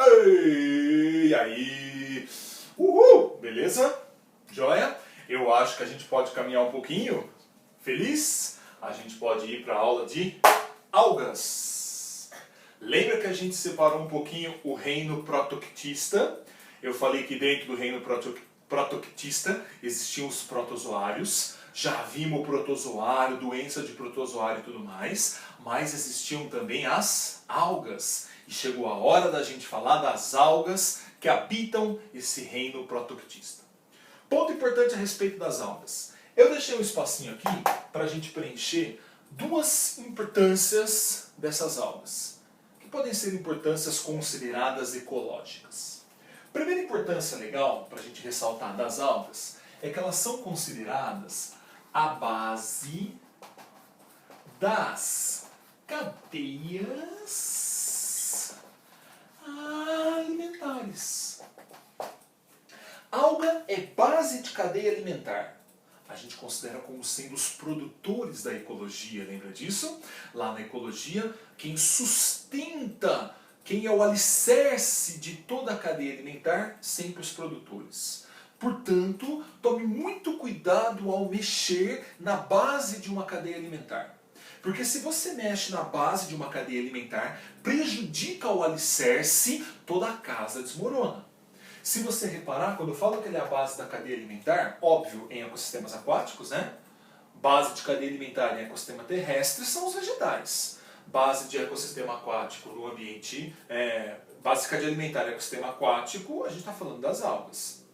Ei, e aí? Uhul! Beleza? Joia? Eu acho que a gente pode caminhar um pouquinho. Feliz? A gente pode ir para a aula de algas. Lembra que a gente separou um pouquinho o reino protoctista? Eu falei que dentro do reino protoctista existiam os protozoários. Já vimos o protozoário, doença de protozoário e tudo mais. Mas existiam também as algas. E chegou a hora da gente falar das algas que habitam esse reino protoctista. Ponto importante a respeito das algas. Eu deixei um espacinho aqui para a gente preencher duas importâncias dessas algas, que podem ser importâncias consideradas ecológicas. Primeira importância legal para a gente ressaltar das algas é que elas são consideradas a base das cadeias alimentares. Alga é base de cadeia alimentar. A gente considera como sendo os produtores da ecologia, lembra disso? Lá na ecologia, quem sustenta, quem é o alicerce de toda a cadeia alimentar, sempre os produtores. Portanto, tome muito cuidado ao mexer na base de uma cadeia alimentar. Porque se você mexe na base de uma cadeia alimentar, prejudica o alicerce, toda a casa desmorona. Se você reparar, quando eu falo que ele é a base da cadeia alimentar, óbvio, em ecossistemas aquáticos, né? Base de cadeia alimentar em ecossistema terrestre são os vegetais. Base de ecossistema aquático no ambiente, base de cadeia alimentar em ecossistema aquático, a gente está falando das algas.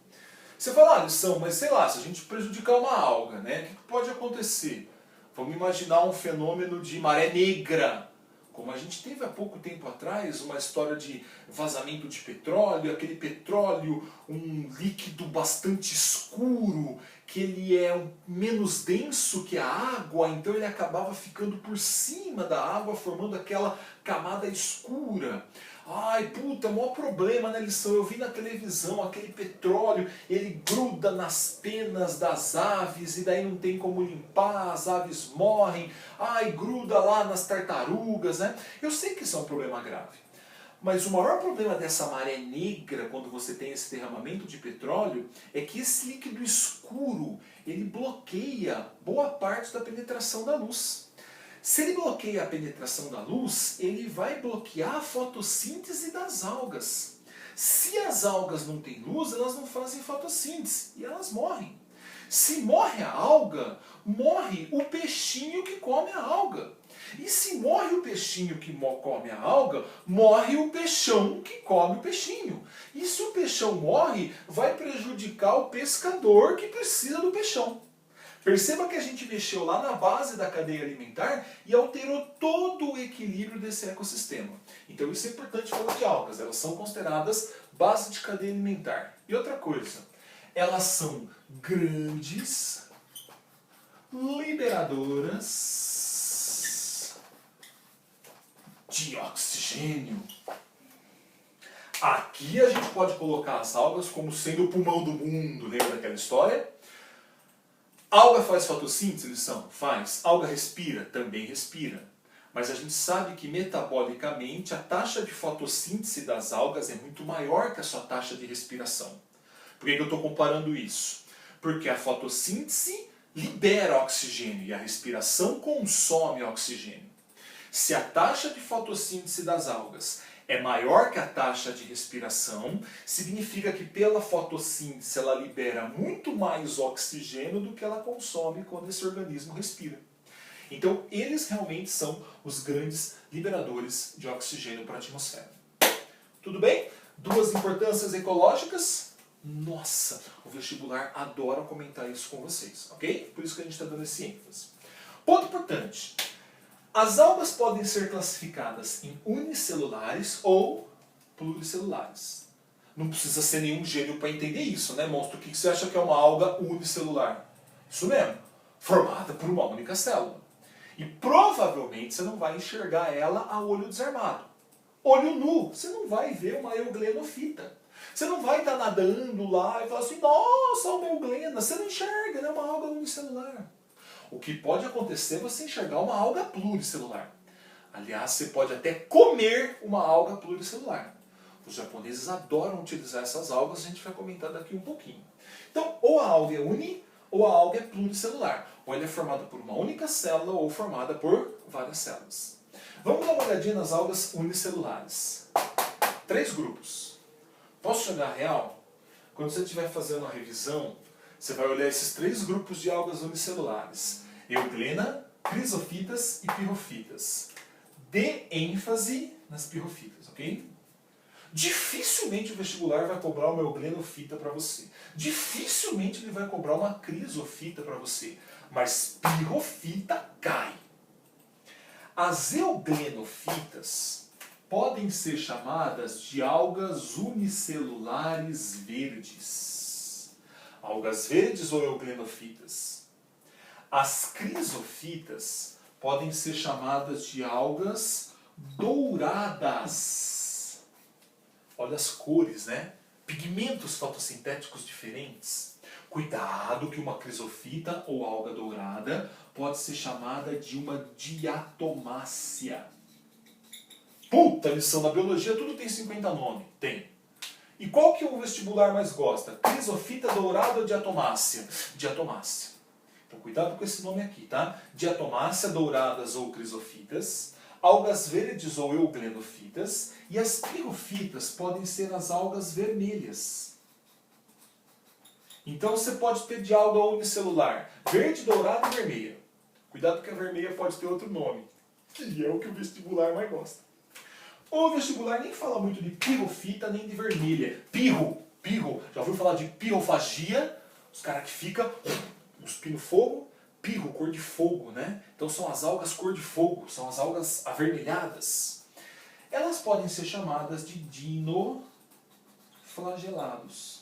Você fala, lição, mas sei lá, se a gente prejudicar uma alga, né? O que pode acontecer? Vamos imaginar um fenômeno de maré negra. Como a gente teve há pouco tempo atrás, uma história de vazamento de petróleo, aquele petróleo, um líquido bastante escuro, que ele é menos denso que a água, então ele acabava ficando por cima da água, formando aquela camada escura. Ai, puta, maior problema na lição. Eu vi na televisão aquele petróleo, ele gruda nas penas das aves e daí não tem como limpar, as aves morrem. Ai, gruda lá nas tartarugas, né? Eu sei que isso é um problema grave. Mas o maior problema dessa maré negra, quando você tem esse derramamento de petróleo, é que esse líquido escuro, ele bloqueia boa parte da penetração da luz. Se ele bloqueia a penetração da luz, ele vai bloquear a fotossíntese das algas. Se as algas não têm luz, elas não fazem fotossíntese e elas morrem. Se morre a alga, morre o peixinho que come a alga. E se morre o peixinho que come a alga, morre o peixão que come o peixinho. E se o peixão morre, vai prejudicar o pescador que precisa do peixão. Perceba que a gente mexeu lá na base da cadeia alimentar e alterou todo o equilíbrio desse ecossistema. Então isso é importante falar de algas, elas são consideradas base de cadeia alimentar. E outra coisa, elas são grandes liberadoras de oxigênio. Aqui a gente pode colocar as algas como sendo o pulmão do mundo, lembra daquela história? Alga faz fotossíntese, lição? Faz. Alga respira? Também respira. Mas a gente sabe que metabolicamente a taxa de fotossíntese das algas é muito maior que a sua taxa de respiração. Por que eu estou comparando isso? Porque a fotossíntese libera oxigênio e a respiração consome oxigênio. Se a taxa de fotossíntese das algas é maior que a taxa de respiração, significa que pela fotossíntese ela libera muito mais oxigênio do que ela consome quando esse organismo respira. Então eles realmente são os grandes liberadores de oxigênio para a atmosfera. Tudo bem? Duas importâncias ecológicas. Nossa, o vestibular adora comentar isso com vocês, ok? Por isso que a gente está dando esse ênfase. Ponto importante. As algas podem ser classificadas em unicelulares ou pluricelulares. Não precisa ser nenhum gênio para entender isso, né, monstro? O que você acha que é uma alga unicelular? Isso mesmo, formada por uma única célula. E provavelmente você não vai enxergar ela a olho desarmado. Olho nu, você não vai ver uma euglenofita. Você não vai estar nadando lá e falar assim, nossa, uma euglena. Você não enxerga, né? Uma alga unicelular. O que pode acontecer é você enxergar uma alga pluricelular. Aliás, você pode até comer uma alga pluricelular. Os japoneses adoram utilizar essas algas, a gente vai comentar daqui um pouquinho. Então, ou a alga é uni, ou a alga é pluricelular. Ou ela é formada por uma única célula, ou formada por várias células. Vamos dar uma olhadinha nas algas unicelulares. 3 grupos. Posso chegar real? Quando você estiver fazendo a revisão, você vai olhar esses 3 grupos de algas unicelulares. Euglena, crisofitas e pirrofitas. Dê ênfase nas pirrofitas, ok? Dificilmente o vestibular vai cobrar uma euglenofita para você. Dificilmente ele vai cobrar uma crisofita para você. Mas pirrofita cai. As euglenofitas podem ser chamadas de algas unicelulares verdes. Algas verdes ou euglenofitas. As crisofitas podem ser chamadas de algas douradas. Olha as cores, né? Pigmentos fotossintéticos diferentes. Cuidado que uma crisofita ou alga dourada pode ser chamada de uma diatomácea. Puta, lição na biologia, tudo tem 50 nomes. Tem. E qual que o vestibular mais gosta? Crisofita dourada ou diatomácea? Diatomácea. Então cuidado com esse nome aqui, tá? Diatomácea, douradas ou crisofitas. Algas verdes ou euglenofitas. E as pirrofitas podem ser as algas vermelhas. Então você pode ter de alga unicelular verde, dourada e vermelha. Cuidado que a vermelha pode ter outro nome, que é o que o vestibular mais gosta. O vestibular nem fala muito de pirrofita nem de vermelha. Pirro. Já ouviu falar de pirrofagia? Os caras que ficam cuspindo fogo. Pirro, cor de fogo, né? Então são as algas cor de fogo, são as algas avermelhadas. Elas podem ser chamadas de dinoflagelados.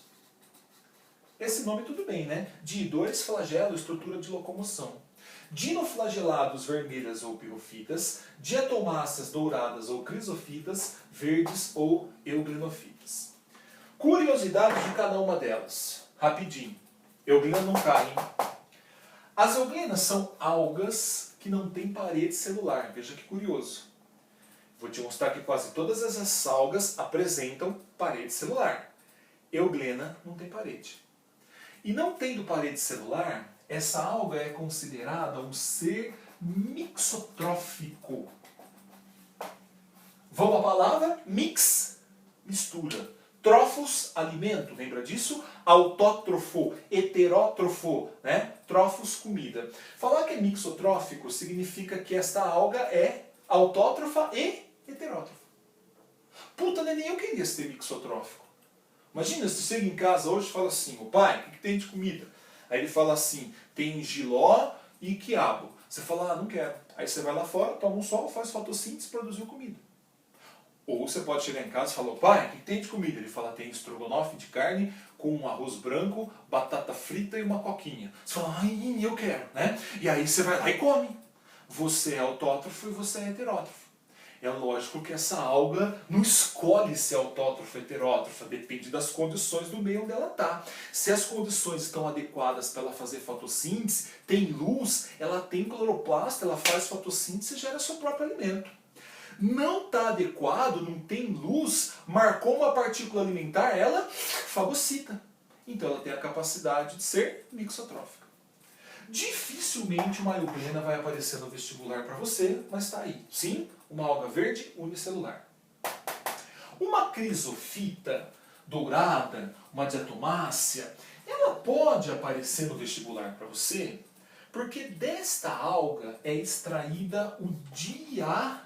Esse nome tudo bem, né? Diidores, flagelo, estrutura de locomoção. Dinoflagelados vermelhas ou pirrofitas, diatomáceas douradas ou crisofitas, verdes ou euglenofitas. Curiosidades de cada uma delas. Rapidinho. Euglena não cai, hein? As euglenas são algas que não têm parede celular. Veja que curioso. Vou te mostrar que quase todas essas algas apresentam parede celular. Euglena não tem parede. E não tendo parede celular, essa alga é considerada um ser mixotrófico. Vamos à palavra? Mix, mistura. Trófos, alimento, lembra disso? Autótrofo, heterótrofo, né? Trófos, comida. Falar que é mixotrófico significa que esta alga é autótrofa e heterótrofa. Puta, nem eu queria ser mixotrófico. Imagina, se você chega em casa hoje e fala assim, o pai, o que tem de comida? Aí ele fala assim, tem jiló e quiabo. Você fala, ah, não quero. Aí você vai lá fora, toma um sol, faz fotossíntese e produziu comida. Ou você pode chegar em casa e falar, pai, o que tem de comida? Ele fala, tem estrogonofe de carne com um arroz branco, batata frita e uma coquinha. Você fala, ai, eu quero, né? E aí você vai lá e come. Você é autótrofo e você é heterótrofo. É lógico que essa alga não escolhe se é autótrofa ou heterótrofa, depende das condições do meio onde ela está. Se as condições estão adequadas para ela fazer fotossíntese, tem luz, ela tem cloroplasto, ela faz fotossíntese e gera seu próprio alimento. Não está adequado, não tem luz, marcou uma partícula alimentar, ela fagocita. Então ela tem a capacidade de ser mixotrófica. Dificilmente uma euglena vai aparecer no vestibular para você, mas está aí. Sim, uma alga verde unicelular. Uma crisofita dourada, uma diatomácea, ela pode aparecer no vestibular para você, porque desta alga é extraída o diatomito.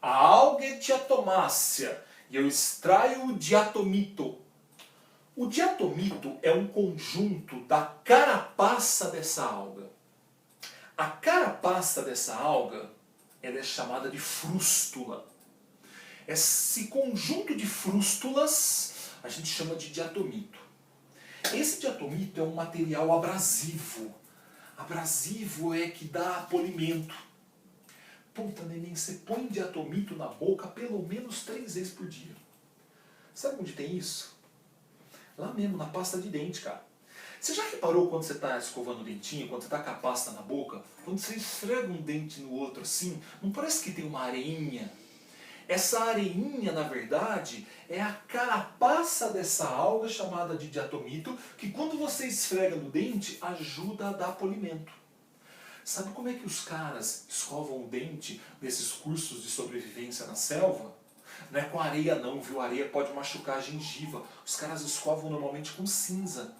A alga é diatomácea e eu extraio o diatomito. O diatomito é um conjunto da carapaça dessa alga. A carapaça dessa alga ela é chamada de frústula. Esse conjunto de frústulas a gente chama de diatomito. Esse diatomito é um material abrasivo. Abrasivo é que dá polimento. Puta, neném, você põe diatomito na boca pelo menos 3 vezes por dia. Sabe onde tem isso? Lá mesmo, na pasta de dente, cara. Você já reparou quando você está escovando o dentinho, quando você está com a pasta na boca? Quando você esfrega um dente no outro assim, não parece que tem uma areinha? Essa areinha, na verdade, é a carapaça dessa alga chamada de diatomito, que quando você esfrega no dente, ajuda a dar polimento. Sabe como é que os caras escovam o dente nesses cursos de sobrevivência na selva? Não é com areia não, viu? A areia pode machucar a gengiva. Os caras escovam normalmente com cinza.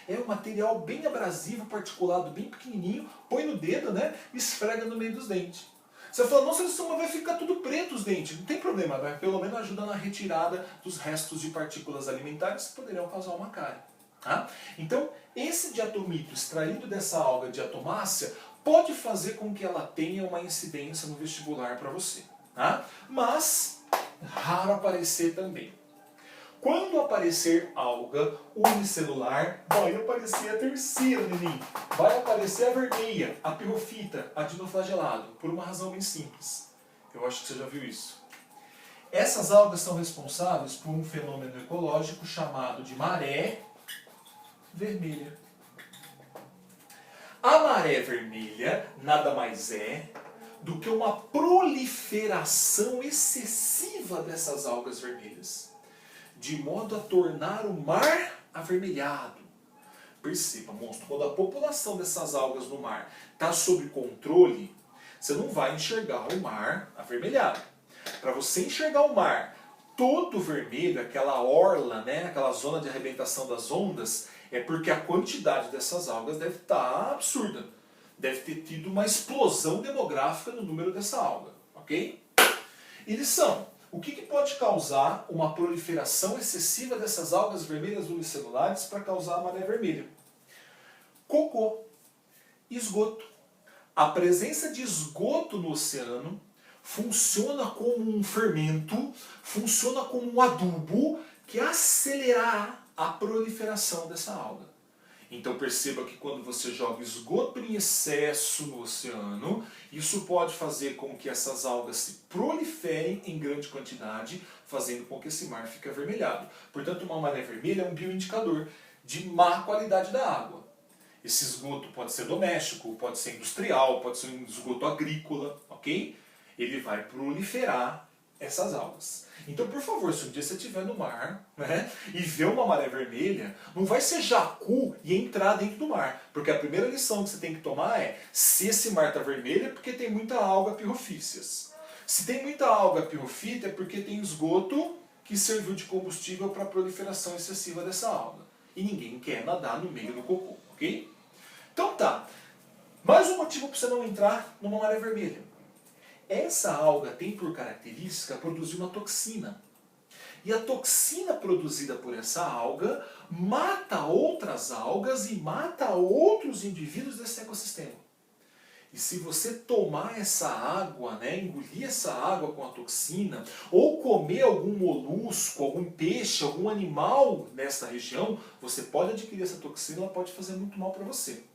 É um material bem abrasivo, particulado, bem pequenininho, põe no dedo, né? E esfrega no meio dos dentes. Você fala, nossa, isso vai ficar tudo preto os dentes. Não tem problema, mas pelo menos ajuda na retirada dos restos de partículas alimentares que poderiam causar uma cárie. Tá? Então, esse diatomito extraído dessa alga diatomácea pode fazer com que ela tenha uma incidência no vestibular para você. Tá? Mas, raro aparecer também. Quando aparecer alga unicelular, vai aparecer a terceira, neném. Vai aparecer a vermelha, a pirrofita, a dinoflagelado, por uma razão bem simples. Eu acho que você já viu isso. Essas algas são responsáveis por um fenômeno ecológico chamado de maré vermelha. A maré vermelha nada mais é do que uma proliferação excessiva dessas algas vermelhas, de modo a tornar o mar avermelhado. Perceba, monstro, quando a população dessas algas no mar está sob controle, você não vai enxergar o mar avermelhado. Para você enxergar o mar todo vermelho, aquela orla, né, aquela zona de arrebentação das ondas, é porque a quantidade dessas algas deve estar absurda. Deve ter tido uma explosão demográfica no número dessa alga, ok? E lição. O que pode causar uma proliferação excessiva dessas algas vermelhas unicelulares para causar a maré vermelha? Cocô, esgoto. A presença de esgoto no oceano funciona como um fermento, funciona como um adubo que acelerará a proliferação dessa alga. Então perceba que quando você joga esgoto em excesso no oceano, isso pode fazer com que essas algas se proliferem em grande quantidade, fazendo com que esse mar fique avermelhado. Portanto, uma maré vermelha é um bioindicador de má qualidade da água. Esse esgoto pode ser doméstico, pode ser industrial, pode ser um esgoto agrícola, ok? Ele vai proliferar essas algas. Então, por favor, se um dia você estiver no mar, né, e ver uma maré vermelha, não vai ser jacu e entrar dentro do mar. Porque a primeira lição que você tem que tomar é, se esse mar está vermelho é porque tem muita alga pirrofíceas. Se tem muita alga pirrofita é porque tem esgoto que serviu de combustível para a proliferação excessiva dessa alga. E ninguém quer nadar no meio do cocô, ok? Então tá, mais um motivo para você não entrar numa maré vermelha. Essa alga tem por característica produzir uma toxina. E a toxina produzida por essa alga mata outras algas e mata outros indivíduos desse ecossistema. E se você tomar essa água, né, engolir essa água com a toxina, ou comer algum molusco, algum peixe, algum animal nessa região, você pode adquirir essa toxina, ela pode fazer muito mal para você.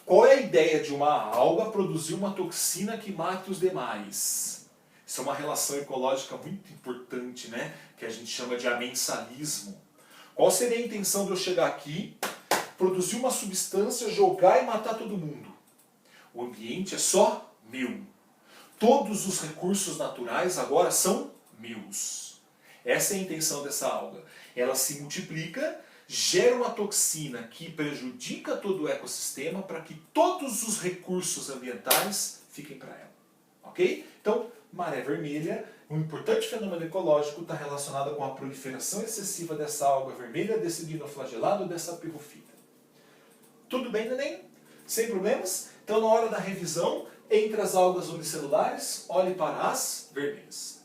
Qual é a ideia de uma alga produzir uma toxina que mate os demais? Isso é uma relação ecológica muito importante, né? Que a gente chama de amensalismo. Qual seria a intenção de eu chegar aqui, produzir uma substância, jogar e matar todo mundo? O ambiente é só meu. Todos os recursos naturais agora são meus. Essa é a intenção dessa alga. Ela se multiplica, gera uma toxina que prejudica todo o ecossistema para que todos os recursos ambientais fiquem para ela. Ok? Então, maré vermelha, um importante fenômeno ecológico, está relacionado com a proliferação excessiva dessa alga vermelha, desse dinoflagelado, dessa pirrofita. Tudo bem, neném? Sem problemas? Então, na hora da revisão, entre as algas unicelulares, olhe para as vermelhas.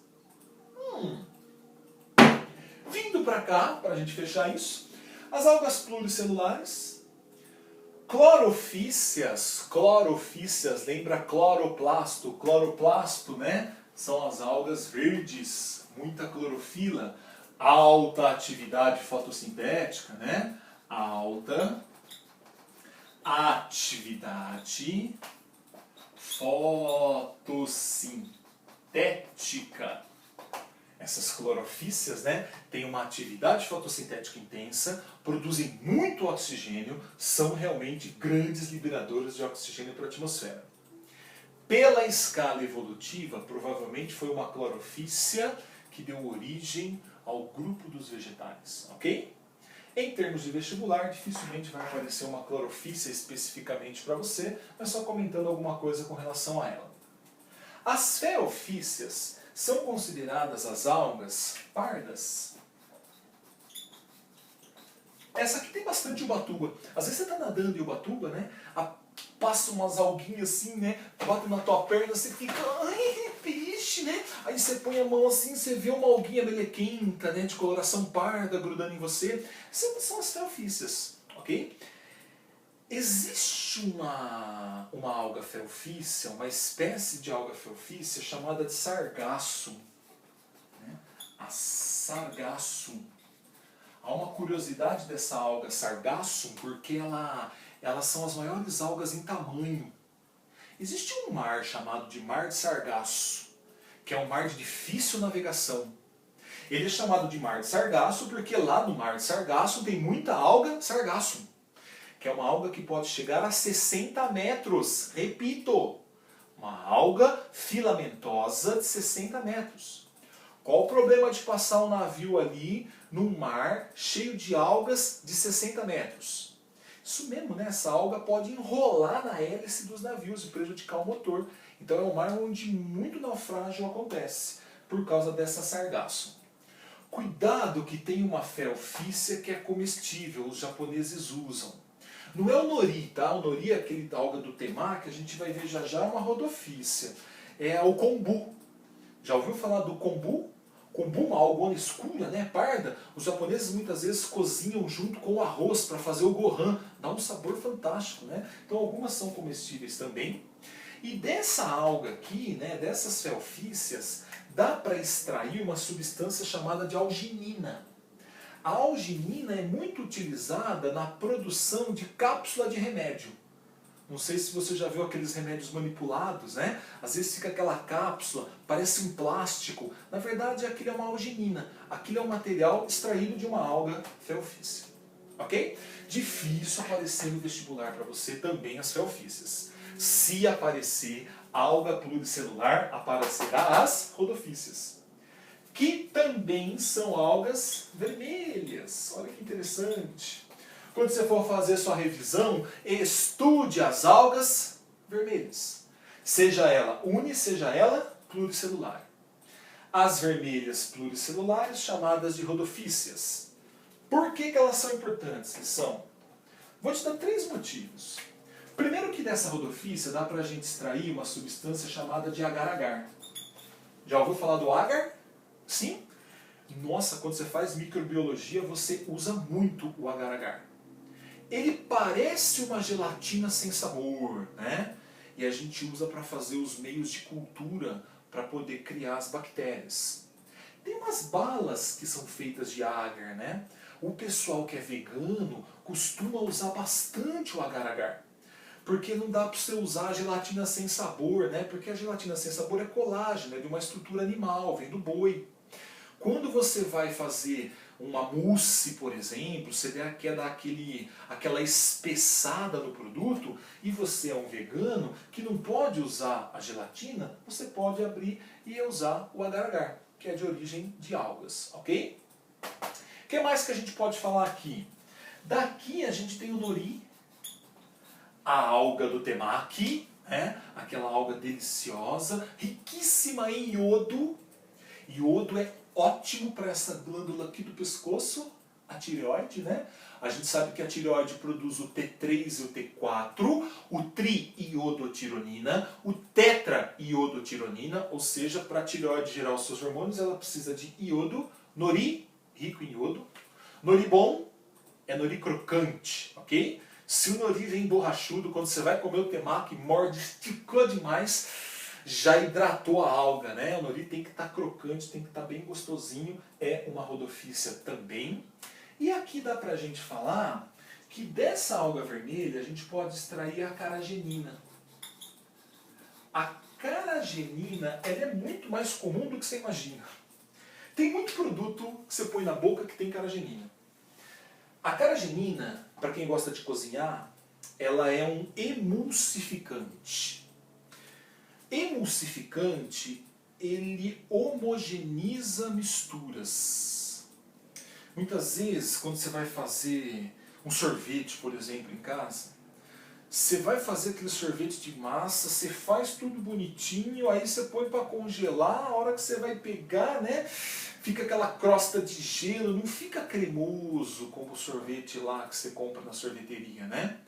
Vindo para cá, para a gente fechar isso, as algas pluricelulares, clorofícias, lembra cloroplasto, né? São as algas verdes, muita clorofila, alta atividade fotossintética, né? Alta atividade fotossintética. Essas clorofícias, né, têm uma atividade fotossintética intensa, produzem muito oxigênio, são realmente grandes liberadores de oxigênio para a atmosfera. Pela escala evolutiva, provavelmente foi uma clorofícia que deu origem ao grupo dos vegetais, ok? Em termos de vestibular, dificilmente vai aparecer uma clorofícia especificamente para você, mas só comentando alguma coisa com relação a ela. As feofícias são consideradas as algas pardas. Essa aqui tem bastante ubatuba. Às vezes você está nadando em ubatuba, né? Passa umas alguinhas assim, né? Bate na tua perna, você fica, ai, peixe, né? Aí você põe a mão assim, você vê uma alguinha melequenta, né? De coloração parda grudando em você. Essas são as feofícias, ok? Existe uma alga feofícia, uma espécie de alga feofícia chamada de sargaço. Né? A sargasso. Há uma curiosidade dessa alga sargasso, porque elas são as maiores algas em tamanho. Existe um mar chamado de Mar de Sargasso, que é um mar de difícil navegação. Ele é chamado de Mar de Sargasso porque lá no Mar de Sargasso tem muita alga sargasso, que é uma alga que pode chegar a 60 metros. Repito, uma alga filamentosa de 60 metros. Qual o problema de passar um navio ali num mar cheio de algas de 60 metros? Isso mesmo, né? Essa alga pode enrolar na hélice dos navios e prejudicar o motor. Então é um mar onde muito naufrágio acontece, por causa dessa sargasso. Cuidado que tem uma feofícia que é comestível, os japoneses usam. Não é o nori, tá? O nori é aquele alga do temaki, que a gente vai ver já já, é uma rodofícia. É o kombu. Já ouviu falar do kombu? Kombu, uma algona escura, né, parda. Os japoneses muitas vezes cozinham junto com o arroz para fazer o gohan. Dá um sabor fantástico, né? Então algumas são comestíveis também. E dessa alga aqui, né, dessas feofícias, dá para extrair uma substância chamada de alginina. A alginina é muito utilizada na produção de cápsula de remédio. Não sei se você já viu aqueles remédios manipulados, né? Às vezes fica aquela cápsula, parece um plástico. Na verdade, aquilo é uma alginina. Aquilo é um material extraído de uma alga feofícia. Ok? Difícil aparecer no vestibular para você também as feofícias. Se aparecer alga pluricelular, aparecerá as rodofícias, que também são algas vermelhas. Olha que interessante. Quando você for fazer sua revisão, estude as algas vermelhas. Seja ela uni, seja ela pluricelular. As vermelhas pluricelulares, chamadas de rodofícias. Por que elas são importantes? Vou te dar 3 motivos. Primeiro que dessa rodofícia dá para a gente extrair uma substância chamada de agar-agar. Já ouviu falar do agar? Sim? Nossa, quando você faz microbiologia, você usa muito o agar-agar. Ele parece uma gelatina sem sabor, né? E a gente usa para fazer os meios de cultura para poder criar as bactérias. Tem umas balas que são feitas de agar, né? O pessoal que é vegano costuma usar bastante o agar-agar. Porque não dá para você usar a gelatina sem sabor, né? Porque a gelatina sem sabor é colágeno, é de uma estrutura animal, vem do boi. Quando você vai fazer uma mousse, por exemplo, você quer dar aquela espessada no produto, e você é um vegano que não pode usar a gelatina, você pode abrir e usar o agar-agar, que é de origem de algas, ok? O que mais que a gente pode falar aqui? Daqui a gente tem o nori, a alga do temaki, né? Aquela alga deliciosa, riquíssima em iodo. Iodo é ótimo para essa glândula aqui do pescoço, a tireoide, né? A gente sabe que a tireoide produz o T3 e o T4, o triiodotironina, o tetraiodotironina, ou seja, para a tireoide gerar os seus hormônios, ela precisa de iodo, nori, rico em iodo. Nori bom é nori crocante, ok? Se o nori vem borrachudo, quando você vai comer o temaki, morde, esticou demais, já hidratou a alga, né? O nori tem que estar crocante, tem que estar bem gostosinho, é uma rodofícia também. E aqui dá pra gente falar que dessa alga vermelha a gente pode extrair a caragenina. A caragenina, ela é muito mais comum do que você imagina. Tem muito produto que você põe na boca que tem caragenina. A caragenina, para quem gosta de cozinhar, ela é um emulsificante. Emulsificante, ele homogeneiza misturas. Muitas vezes, quando você vai fazer um sorvete, por exemplo, em casa, você vai fazer aquele sorvete de massa, você faz tudo bonitinho, aí você põe para congelar, a hora que você vai pegar, né, fica aquela crosta de gelo, não fica cremoso como o sorvete lá que você compra na sorveteria, né?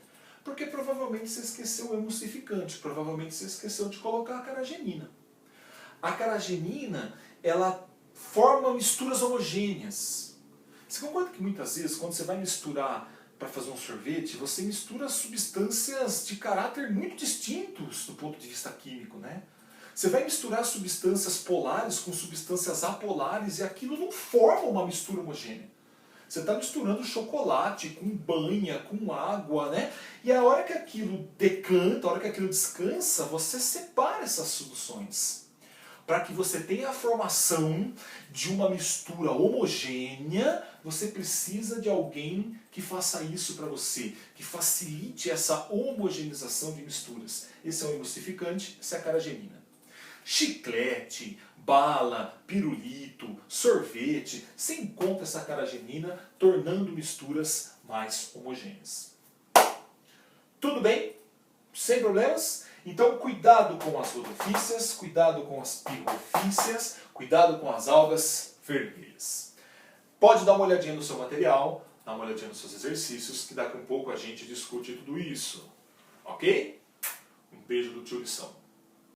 Porque provavelmente você esqueceu o emulsificante, provavelmente você esqueceu de colocar a caragenina. A caragenina, ela forma misturas homogêneas. Você concorda que muitas vezes, quando você vai misturar para fazer um sorvete, você mistura substâncias de caráter muito distintos do ponto de vista químico, né? Você vai misturar substâncias polares com substâncias apolares e aquilo não forma uma mistura homogênea. Você está misturando chocolate com banha, com água, né? E a hora que aquilo decanta, a hora que aquilo descansa, você separa essas soluções. Para que você tenha a formação de uma mistura homogênea, você precisa de alguém que faça isso para você, que facilite essa homogeneização de misturas. Esse é o emulsificante, essa é a caragenina. Chiclete, bala, pirulito, sorvete, você encontra essa caragenina tornando misturas mais homogêneas. Tudo bem? Sem problemas? Então cuidado com as rodofícias, cuidado com as pirrofícias, cuidado com as algas vermelhas. Pode dar uma olhadinha no seu material, dar uma olhadinha nos seus exercícios, que daqui a pouco a gente discute tudo isso. Ok? Um beijo do tio Lição.